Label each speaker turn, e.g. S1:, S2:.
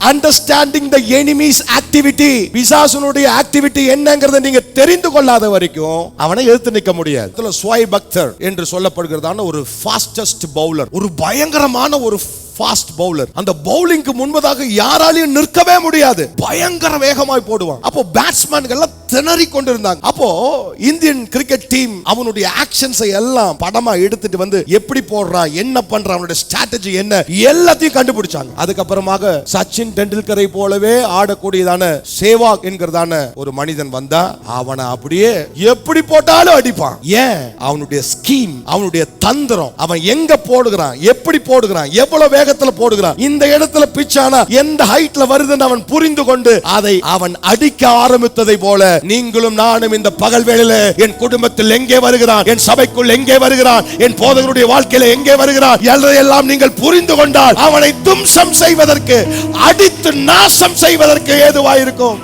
S1: Understanding the enemy's activity, பிசாசுனுடைய activity என்னங்கறதை நீங்க தெரிந்து கொள்ளாத வரைக்கும் அவனை எதிர்த்து நிற்க முடியாது. இதுல ஸ்வாய் பக்தர் என்று சொல்லப்படுகிறதான ஒரு ஃபாஸ்டஸ்ட் பவுலர், ஒரு பயங்கரமான ஒரு ஃபாஸ்ட் பவுலர். அந்த பவுலிங்க்கு முன்பதாக யாராலையும் நிற்கவே முடியாது, பயங்கர வேகமாய் போடுவான். அப்போ பேட்ஸ்மேன்கள் எல்லாம் திணறி கொண்டிருந்தாங்க. அப்போ இந்தியன் கிரிக்கெட் டீம் அவனுடைய ஆக்ஷன்ஸை எல்லாம் படமா எடுத்துட்டு வந்து எப்படி போடுறான், என்ன பண்றான், அவனுடைய ஸ்ட்ராட்டஜி என்ன, எல்லாத்தையும் கண்டுபிடிச்சாங்க. அதுக்கப்புறமாக சச்சின் டெண்டுல்கரை போலவே ஆடக்கூடியதான சேவாக் என்கிறதான ஒரு மனிதன் வந்தா அவனை அப்படியே எப்படி போட்டாலும் அடிப்பான். ஏன்? அவனுடைய ஸ்கீம், அவனுடைய தந்திரம், அவன் எங்க போடுகிறான், எப்படி போடுகிறான், எவ்வளவு வேகத்துல போடுகிறான், இந்த இடத்துல பிச்சானா எந்த ஹைட்ல வருதுன்னு அவன் புரிந்து கொண்டு அதை அவன் அடிக்க ஆரம்பித்ததை போல நீங்களும் நானும் இந்த பகல் வேளையில என் குடும்பத்தில் எங்கே வருகிறான், என் சபைக்குள் எங்கே வருகிறான், என் போதகருடைய வாழ்க்கையில எங்கே வருகிறான் எல்லாம் நீங்கள் புரிந்து கொண்டால் அவனை தும்சம் செய்வதற்கு, அடித்து நாசம் செய்வதற்கு ஏதுவாயிருக்கும்.